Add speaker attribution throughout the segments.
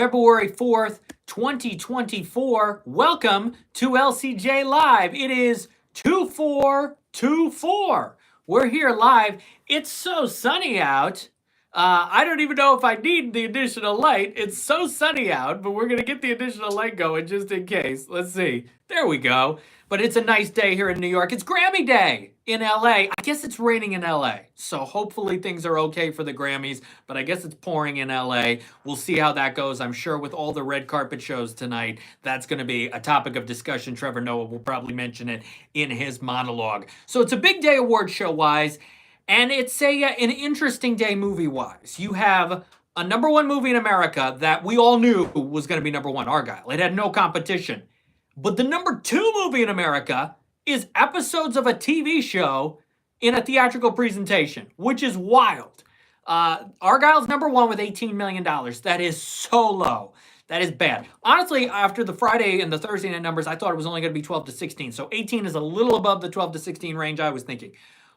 Speaker 1: February 4th, 2024. Welcome to LCJ Live. It is 2424. We're here live. It's so sunny out. I don't even know if I need the additional light. It's so sunny out, but we're going to get the additional light going just in case. Let's see. There we go. But it's a nice day here in New York. It's Grammy Day in LA. I guess it's raining in LA. So hopefully things are okay for the Grammys, but I guess it's pouring in LA. We'll see how that goes. I'm sure with all the red carpet shows tonight, that's going to be a topic of discussion. Trevor Noah will probably mention it in his monologue. So it's a big day award show wise, and it's an interesting day movie wise. You have a number one movie in America that we all knew was going to be number one, Argylle. It had no competition. But the number two movie in America is episodes of a TV show in a theatrical presentation, which is wild. Argylle's number one with $18 million. That is so low. That is bad. Honestly, after the Friday and the Thursday night numbers, I thought it was only going to be 12 to 16. So 18 is a little above the 12 to 16 range I was thinking.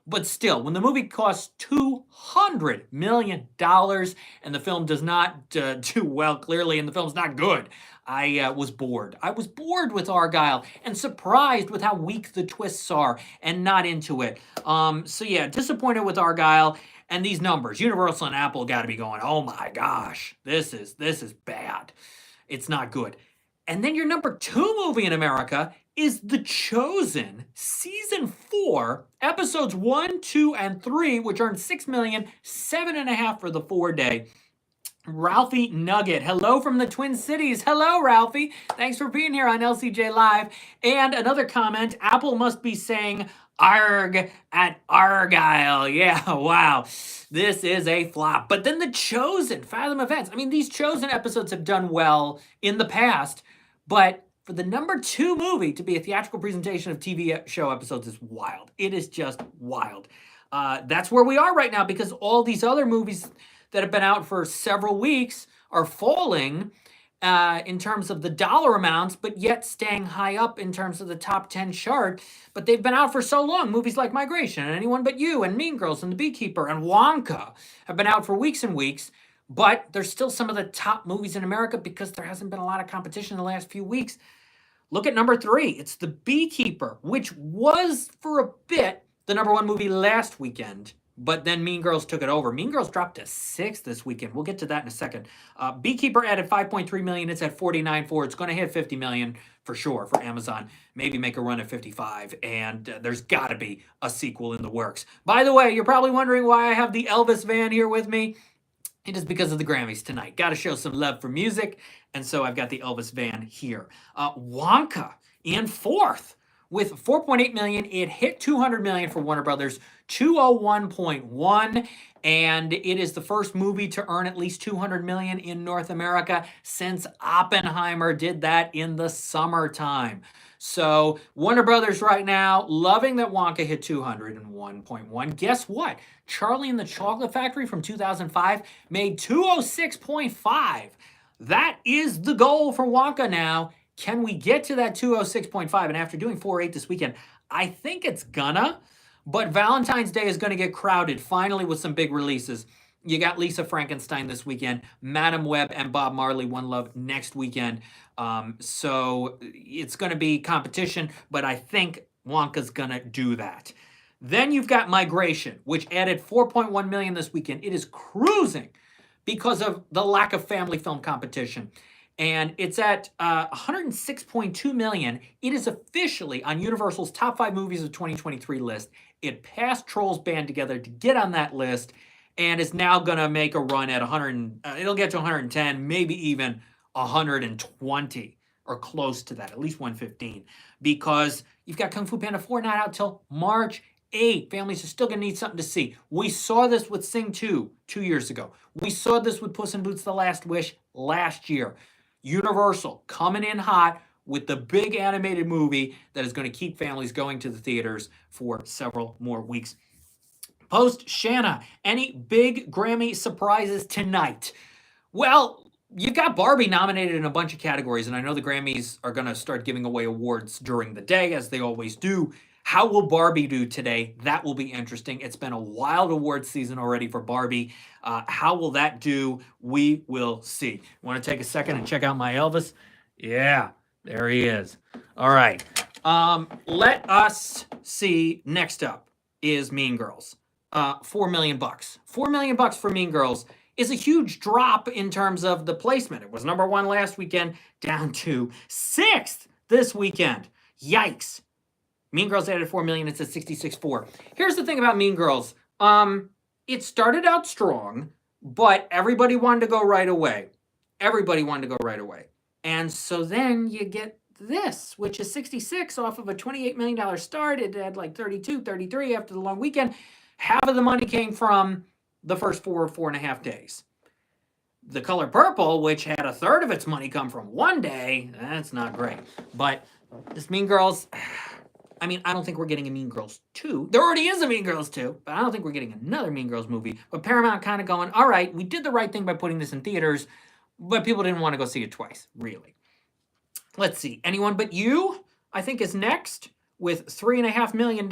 Speaker 1: But still, when the movie costs $200 million and the film does not do well, clearly, and the film's not good, I was bored. I was bored with Argylle and surprised with how weak the twists are and not into it. So yeah, disappointed with Argylle and these numbers. Universal and Apple got to be going, oh my gosh, this is bad. It's not good. And then your number two movie in America is The Chosen, Season 4, Episodes 1, 2, and 3, which earned $6 million, $7.5 million for the 4-day. Ralphie Nugget, hello from the Twin Cities. Hello, Ralphie. Thanks for being here on LCJ Live. And another comment, Apple must be saying arg at Argylle. Yeah, wow. This is a flop. But then The Chosen, Fathom Events. I mean, these Chosen episodes have done well in the past, but for the number two movie to be a theatrical presentation of TV show episodes is wild. It is just wild. That's where we are right now because all these other movies that have been out for several weeks are falling in terms of the dollar amounts, but yet staying high up in terms of the top 10 chart. But they've been out for so long. Movies like Migration and Anyone But You and Mean Girls and The Beekeeper and Wonka have been out for weeks and weeks. But they're still some of the top movies in America because there hasn't been a lot of competition in the last few weeks. Look at number 3. It's The Beekeeper, which was for a bit the number one movie last weekend. But then Mean Girls took it over. Mean Girls dropped to 6 this weekend. We'll get to that in a second. Beekeeper added $5.3 million. It's at 49.4. It's going to hit $50 million for sure for Amazon. Maybe make a run at 55. And there's got to be a sequel in the works. By the way, you're probably wondering why I have the Elvis van here with me. It is because of the Grammys tonight. Got to show some love for music. And so I've got the Elvis van here. Wonka in fourth with $4.8 million. It hit $200 million for Warner Brothers, 201.1. And it is the first movie to earn at least $200 million in North America since Oppenheimer did that in the summertime. So Warner Brothers right now, loving that Wonka hit 201.1. Guess what? Charlie and the Chocolate Factory from 2005 made 206.5. That is the goal for Wonka now. Can we get to that 206.5? And after doing 4.8 this weekend, I think it's gonna. But Valentine's Day is going to get crowded finally with some big releases. You got Lisa Frankenstein this weekend, Madam Web and Bob Marley, One Love next weekend. So it's going to be competition, but I think Wonka's going to do that. Then you've got Migration, which added $4.1 million this weekend. It is cruising because of the lack of family film competition. And it's at $106.2 million. It is officially on Universal's top 5 movies of 2023 list. It passed Trolls Band Together to get on that list, and is now going to make a run at 100. It'll get to 110, maybe even 120, or close to that, at least 115, because you've got Kung Fu Panda 4 not out till March 8. Families are still going to need something to see. We saw this with Sing 2 years ago. We saw this with Puss in Boots: The Last Wish last year. Universal coming in hot with the big animated movie that is going to keep families going to the theaters for several more weeks. Post Shanna, any big Grammy surprises tonight? Well, you've got Barbie nominated in a bunch of categories, and I know the Grammys are going to start giving away awards during the day, as they always do. How will Barbie do today? That will be interesting. It's been a wild award season already for Barbie. How will that do? We will see. Want to take a second and check out my Elvis? Yeah, there he is. All right. Let us see. Next up is Mean Girls. $4 million. $4 million for Mean Girls is a huge drop in terms of the placement. It was number 1 last weekend, down to 6th this weekend. Yikes. Mean Girls added 4 million. It's at 66.4. Here's the thing about Mean Girls. It started out strong, but everybody wanted to go right away. Everybody wanted to go right away. And so then you get this, which is 66 off of a $28 million start. It had like 32, 33 after the long weekend. Half of the money came from the first 4.5 days. The Color Purple, which had a third of its money come from one day, that's not great. But this Mean Girls... I mean, I don't think we're getting a Mean Girls 2. There already is a Mean Girls 2, but I don't think we're getting another Mean Girls movie. But Paramount kind of going, all right, we did the right thing by putting this in theaters, but people didn't want to go see it twice, really. Let's see. Anyone But You, I think, is next with $3.5 million.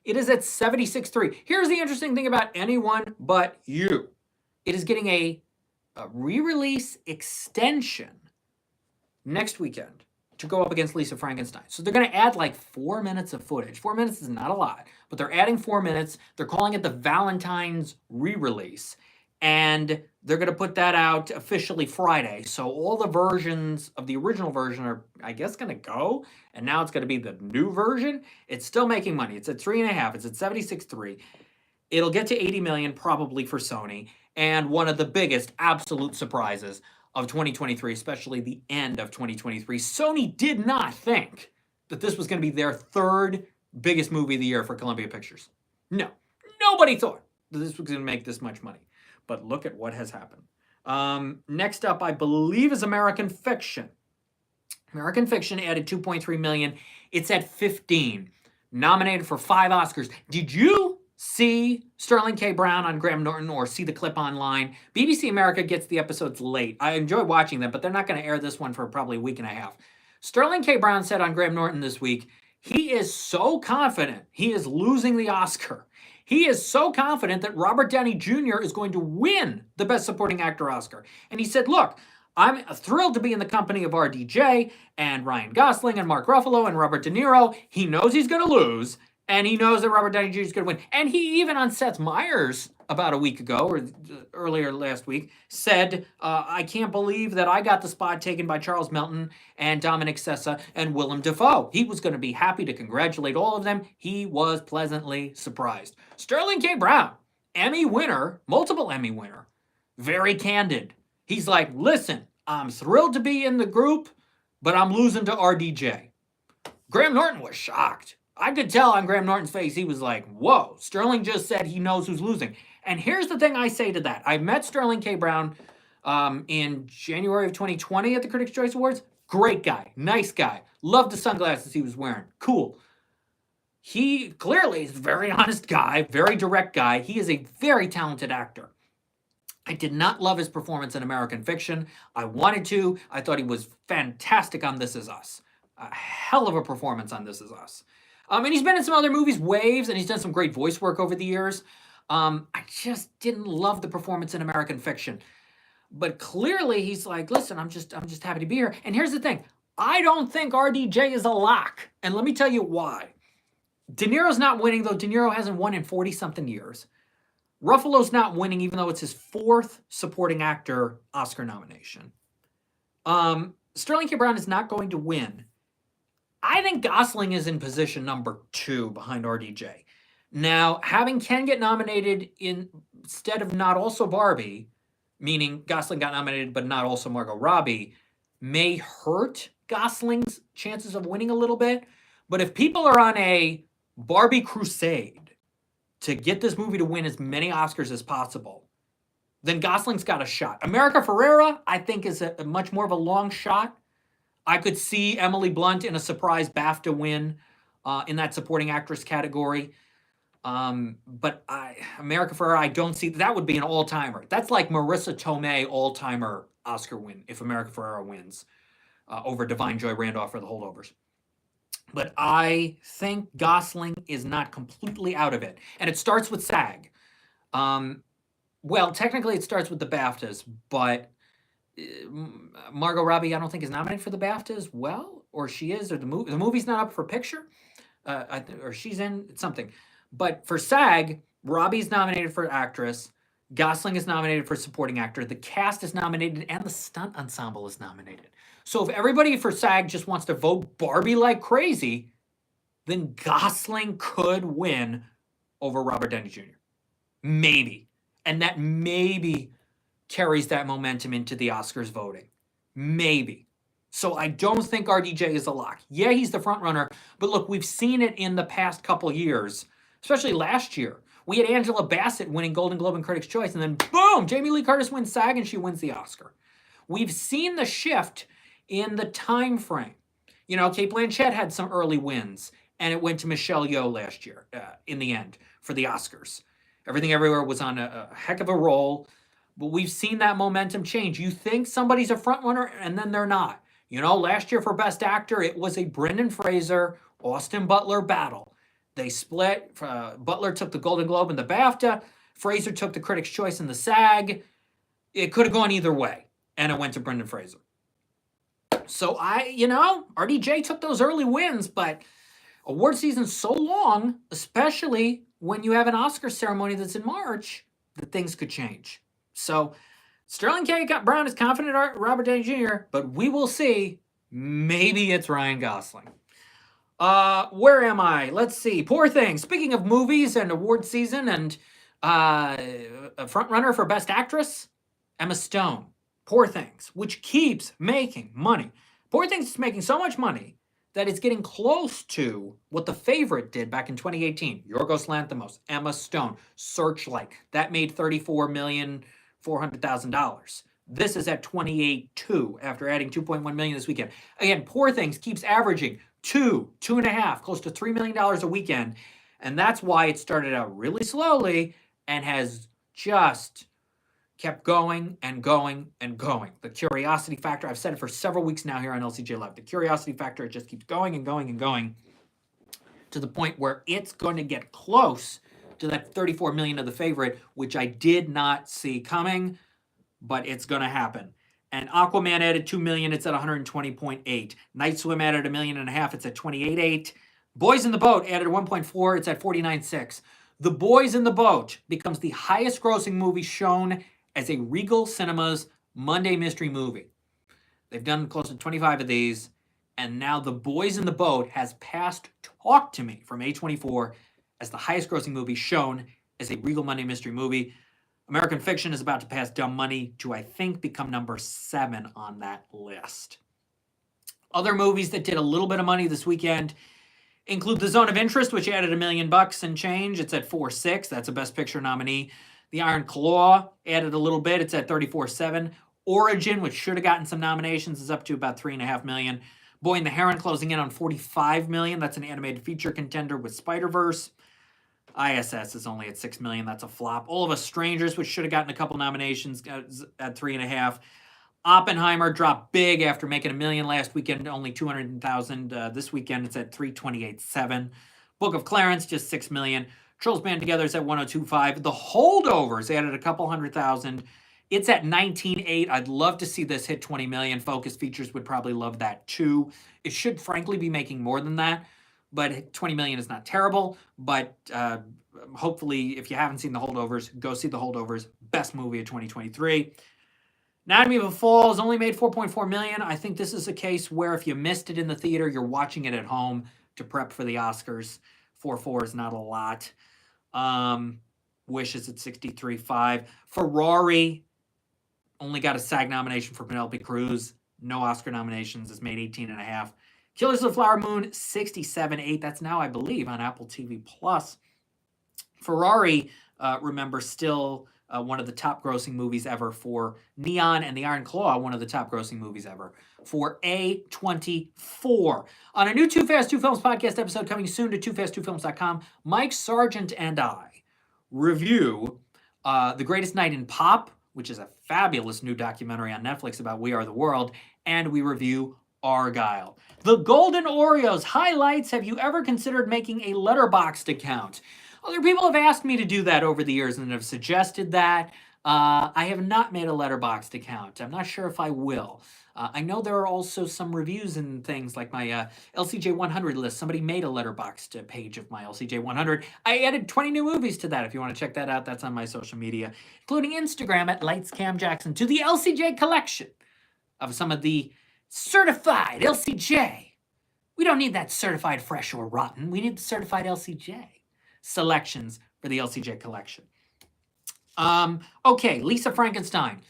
Speaker 1: It is at 76.3. Here's the interesting thing about Anyone But You. It is getting a re-release extension next weekend to go up against Lisa Frankenstein. So they're going to add like 4 minutes of footage. 4 minutes is not a lot, but they're adding 4 minutes. They're calling it the Valentine's re-release. And they're going to put that out officially Friday. So all the versions of the original version are, I guess, going to go. And now it's going to be the new version. It's still making money. It's at 3.5. It's at 76.3. It'll get to 80 million probably for Sony. And one of the biggest absolute surprises of 2023, especially the end of 2023. Sony did not think that this was going to be their third biggest movie of the year for Columbia Pictures. No, nobody thought that this was going to make this much money. But look at what has happened. Next up, I believe, is American Fiction. American Fiction added 2.3 million. It's at 15. Nominated for 5 Oscars. Did you see Sterling K. Brown on Graham Norton or see the clip online? BBC America gets the episodes late. I enjoy watching them, but they're not going to air this one for probably a week and a half. Sterling K. Brown said on Graham Norton this week, he is so confident he is losing the Oscar. He is so confident that Robert Downey Jr. is going to win the Best Supporting Actor Oscar. And he said, look, I'm thrilled to be in the company of RDJ and Ryan Gosling and Mark Ruffalo and Robert De Niro. He knows he's going to lose. And he knows that Robert Downey Jr. is going to win. And he even on Seth Meyers about a week ago, or earlier last week, said, I can't believe that I got the spot taken by Charles Melton and Dominic Sessa and Willem Dafoe. He was going to be happy to congratulate all of them. He was pleasantly surprised. Sterling K. Brown, Emmy winner, multiple Emmy winner, very candid. He's like, listen, I'm thrilled to be in the group, but I'm losing to RDJ. Graham Norton was shocked. I could tell on Graham Norton's face, he was like, whoa, Sterling just said he knows who's losing. And here's the thing I say to that. I met Sterling K. Brown in January of 2020 at the Critics' Choice Awards. Great guy, nice guy. Loved the sunglasses he was wearing. Cool. He clearly is a very honest guy, very direct guy. He is a very talented actor. I did not love his performance in American Fiction. I wanted to. I thought he was fantastic on This Is Us. A hell of a performance on This Is Us. And he's been in some other movies, Waves, and he's done some great voice work over the years. I just didn't love the performance in American Fiction. But clearly he's like, listen, I'm just happy to be here. And here's the thing. I don't think RDJ is a lock. And let me tell you why. De Niro's not winning, though De Niro hasn't won in 40-something years. Ruffalo's not winning, even though it's his 4th supporting actor Oscar nomination. Sterling K. Brown is not going to win. I think Gosling is in position number 2 behind RDJ. Now, having Ken get nominated instead of Not Also Barbie, meaning Gosling got nominated but not also Margot Robbie, may hurt Gosling's chances of winning a little bit. But if people are on a Barbie crusade to get this movie to win as many Oscars as possible, then Gosling's got a shot. America Ferrera, I think, is a much more of a long shot. I could see Emily Blunt in a surprise BAFTA win in that supporting actress category. But America Ferrera, I don't see. That would be an all-timer. That's like Marissa Tomei all-timer Oscar win if America Ferrera wins over Divine Joy Randolph for The Holdovers. But I think Gosling is not completely out of it. And it starts with SAG. Um, well, technically it starts with the BAFTAs, but Margot Robbie, I don't think is nominated for the BAFTA as well, or she is, or the movie's not up for picture, or she's in something. But for SAG, Robbie's nominated for actress, Gosling is nominated for supporting actor, the cast is nominated, and the stunt ensemble is nominated. So if everybody for SAG just wants to vote Barbie like crazy, then Gosling could win over Robert Downey Jr. Maybe. And that maybe carries that momentum into the Oscars voting. Maybe. So I don't think RDJ is a lock. Yeah, he's the front runner, but look, we've seen it in the past couple years, especially last year. We had Angela Bassett winning Golden Globe and Critics' Choice, and then boom, Jamie Lee Curtis wins SAG and she wins the Oscar. We've seen the shift in the time frame. You know, Cate Blanchett had some early wins, and it went to Michelle Yeoh last year in the end for the Oscars. Everything Everywhere was on a heck of a roll. But we've seen that momentum change. You think somebody's a front runner, and then they're not. You know, last year for Best Actor, it was a Brendan Fraser, Austin Butler battle. They split. Butler took the Golden Globe and the BAFTA. Fraser took the Critics' Choice and the SAG. It could have gone either way, and it went to Brendan Fraser. So RDJ took those early wins, but award season's so long, especially when you have an Oscar ceremony that's in March, that things could change. So Sterling K. Brown is confident Robert Downey Jr., but we will see. Maybe it's Ryan Gosling. Where am I? Let's see. Poor Things. Speaking of movies and award season and a front runner for Best Actress, Emma Stone. Poor Things, which keeps making money. Poor Things is making so much money that it's getting close to what The Favorite did back in 2018. Yorgos Lanthimos, Emma Stone, Searchlight. That made $34,400,000. This is at 28.2 after adding 2.1 million this weekend. Again, Poor Things keeps averaging two and a half, close to $3 million a weekend. And that's why it started out really slowly and has just kept going and going and going. The curiosity factor, I've said it for several weeks now here on LCJ Live. The curiosity factor, it just keeps going and going and going to the point where it's going to get close to that 34 million of The Favorite, which I did not see coming, but it's going to happen. And Aquaman added 2 million, it's at 120.8. Night Swim added 1.5 million, it's at 28.8. Boys in the Boat added 1.4, it's at 49.6. The Boys in the Boat becomes the highest grossing movie shown as a Regal Cinemas Monday mystery movie. They've done close to 25 of these, and now The Boys in the Boat has passed Talk to Me from A24 as the highest grossing movie shown as a Regal Monday mystery movie. American Fiction is about to pass Dumb Money to, I think, become number 7 on that list. Other movies that did a little bit of money this weekend include The Zone of Interest, which added $1 million and change. It's at 4.6. That's a Best Picture nominee. The Iron Claw added a little bit. It's at 34.7. Origin, which should have gotten some nominations, is up to about 3.5 million. Boy and the Heron closing in on 45 million. That's an animated feature contender with Spider-Verse. ISS is only at 6 million. That's a flop. All of Us Strangers, which should have gotten a couple nominations, at 3.5. Oppenheimer dropped big after making $1 million last weekend, only 200,000. This weekend, it's at 328.7. Book of Clarence, just 6 million. Trolls Band Together is at 102.5. The Holdovers added a couple 100,000. It's at 19.8. I'd love to see this hit 20 million. Focus Features would probably love that too. It should frankly be making more than that, but 20 million is not terrible. But hopefully, if you haven't seen The Holdovers, go see The Holdovers. Best movie of 2023. Anatomy of a Fall has only made 4.4 million. I think this is a case where if you missed it in the theater, you're watching it at home to prep for the Oscars. 4.4 is not a lot. Wish is at 63.5. Ferrari only got a SAG nomination for Penelope Cruz. No Oscar nominations. It's made 18.5. Killers of the Flower Moon, 67.8. That's now, I believe, on Apple TV+. Ferrari, remember, still one of the top grossing movies ever for Neon, and The Iron Claw, one of the top grossing movies ever for A24. On a new Too Fast, Two Films podcast episode coming soon to toofast2films.com, Mike Sargent and I review The Greatest Night in Pop, which is a fabulous new documentary on Netflix about We Are the World, and we review Argylle. The Golden Oreos highlights. Have you ever considered making a Letterboxd account? Other people have asked me to do that over the years and have suggested that. I have not made a Letterboxd account. I'm not sure if I will. I know there are also some reviews and things like my LCJ 100 list. Somebody made a Letterboxd page of my LCJ 100. I added 20 new movies to that. If you want to check that out, that's on my social media, including Instagram at LightsCamJackson, to the LCJ collection of some of the certified LCJ. We don't need that certified fresh or rotten. We need the certified LCJ selections for the LCJ collection. Okay, Lisa Frankenstein.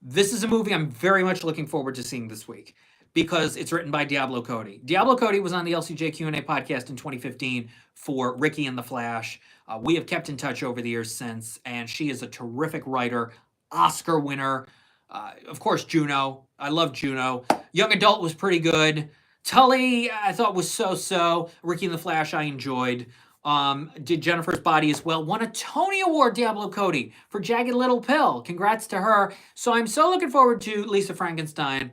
Speaker 1: This is a movie I'm very much looking forward to seeing this week because it's written by Diablo Cody. Diablo Cody was on the LCJ Q&A podcast in 2015 for Ricky and the Flash. We have kept in touch over the years since, and she is a terrific writer, Oscar winner. Of course, Juno. I love Juno. Young Adult was pretty good. Tully, I thought was so-so. Ricky and the Flash, I enjoyed. Did Jennifer's Body as well. Won a Tony Award, Diablo Cody, for Jagged Little Pill. Congrats to her. So I'm so looking forward to Lisa Frankenstein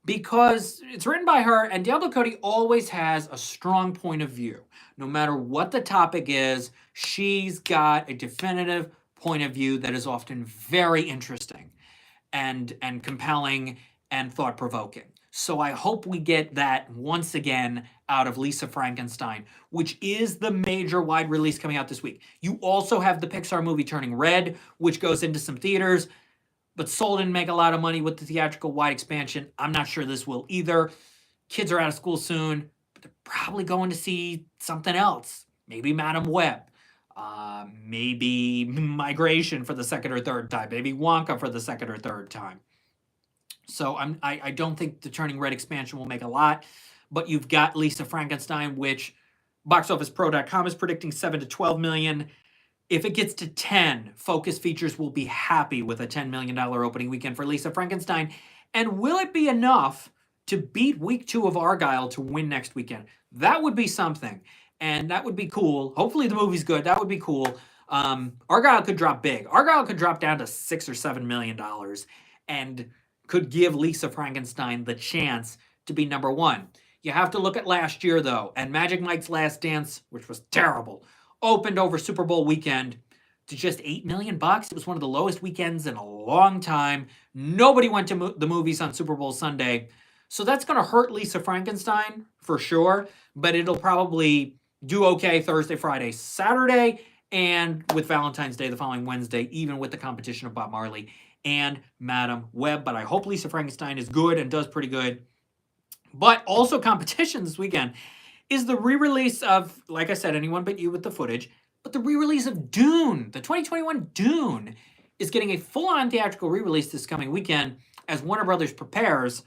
Speaker 1: because it's written by her, and Diablo Cody always has a strong point of view. No matter what the topic is, she's got a definitive point of view that is often very interesting and compelling and thought-provoking. So I hope we get that once again out of Lisa Frankenstein, which is the major wide release coming out this week. You also have the Pixar movie Turning Red, which goes into some theaters, but Soul didn't make a lot of money with the theatrical wide expansion. I'm not sure this will either. Kids are out of school soon, but they're probably going to see something else. Maybe Madam Web. Maybe Migration for the second or third time. Maybe Wonka for the second or third time. So I don't think the Turning Red expansion will make a lot, but you've got Lisa Frankenstein, which BoxOfficePro.com is predicting 7 to 12 million. If it gets to 10, Focus Features will be happy with a $10 million opening weekend for Lisa Frankenstein. And will it be enough to beat week 2 of Argylle to win next weekend? That would be something, and that would be cool. Hopefully the movie's good. That would be cool. Argylle could drop big. Argylle could drop down to $6 or $7 million and could give Lisa Frankenstein the chance to be number 1. You have to look at last year, though, and Magic Mike's Last Dance, which was terrible, opened over Super Bowl weekend to just $8 million. It was one of the lowest weekends in a long time. Nobody went to the movies on Super Bowl Sunday. So that's going to hurt Lisa Frankenstein for sure, but it'll probably do okay Thursday, Friday, Saturday, and with Valentine's Day the following Wednesday, even with the competition of Bob Marley and Madam Web. But I hope Lisa Frankenstein is good and does pretty good. But also competition this weekend is the re-release of, like I said, Anyone But You with the footage, but the re-release of Dune. The 2021 Dune is getting a full-on theatrical re-release this coming weekend as Warner Brothers prepares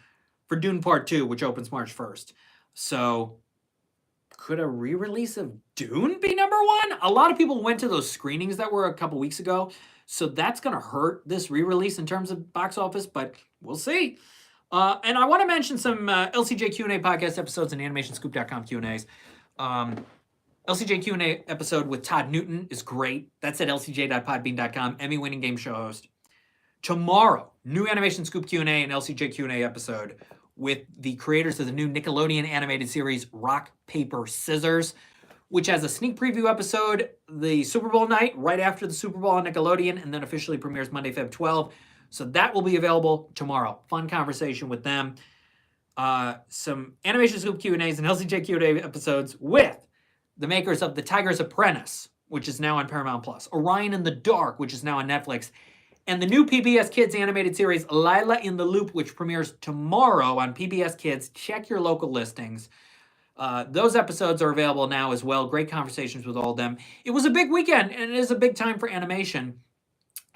Speaker 1: for Dune Part 2, which opens March 1st. So could a re-release of Dune be number 1? A lot of people went to those screenings that were a couple weeks ago, so that's going to hurt this re-release in terms of box office, but we'll see. And I want to mention some LCJ Q&A podcast episodes and AnimationScoop.com Q&As. LCJ Q&A episode with Todd Newton is great. That's at lcj.podbean.com, Emmy-winning game show host. Tomorrow, new Animation Scoop Q&A and LCJ Q&A episode with the creators of the new Nickelodeon animated series Rock, Paper, Scissors, which has a sneak preview episode the Super Bowl night, right after the Super Bowl on Nickelodeon, and then officially premieres Monday, Feb 12. So that will be available tomorrow. Fun conversation with them. Some Animation Scoop Q&As and LCJ Q&A episodes with the makers of The Tiger's Apprentice, which is now on Paramount+, Orion in the Dark, which is now on Netflix, and the new PBS Kids animated series Lila in the Loop, which premieres tomorrow on PBS Kids. Check your local listings. Those episodes are available now as well. Great conversations with all of them. It was a big weekend, and it is a big time for animation.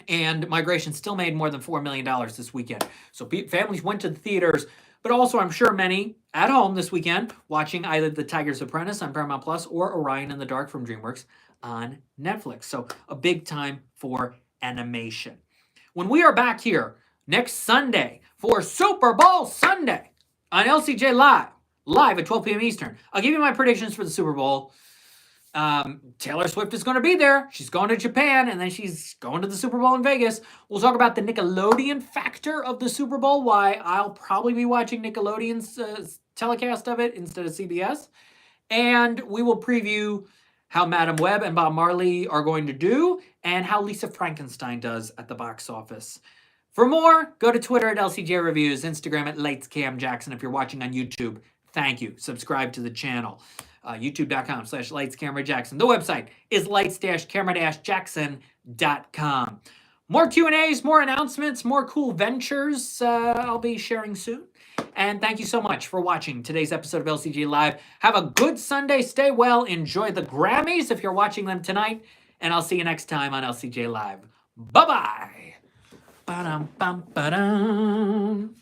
Speaker 1: And Migration still made more than $4 million this weekend. So families went to the theaters, but also I'm sure many at home this weekend watching either The Tiger's Apprentice on Paramount Plus or Orion in the Dark from DreamWorks on Netflix. So a big time for animation. When we are back here next Sunday for Super Bowl Sunday on LCJ Live at 12 p.m. Eastern, I'll give you my predictions for the Super Bowl. Taylor Swift is going to be there. She's going to Japan, and then she's going to the Super Bowl in Vegas. We'll talk about the Nickelodeon factor of the Super Bowl, why I'll probably be watching Nickelodeon's telecast of it instead of CBS. And we will preview how Madam Web and Bob Marley are going to do, and how Lisa Frankenstein does at the box office. For more, go to Twitter at LCJ Reviews, Instagram at LightsCamJackson. If you're watching on YouTube, thank you. Subscribe to the channel. YouTube.com/LightsCameraJackson. The website is lights-camera-jackson.com. More Q&As, more announcements, more cool ventures I'll be sharing soon. And thank you so much for watching today's episode of LCJ Live. Have a good Sunday. Stay well. Enjoy the Grammys if you're watching them tonight. And I'll see you next time on LCJ Live. Bye-bye. Ba-dum, bum, ba-dum.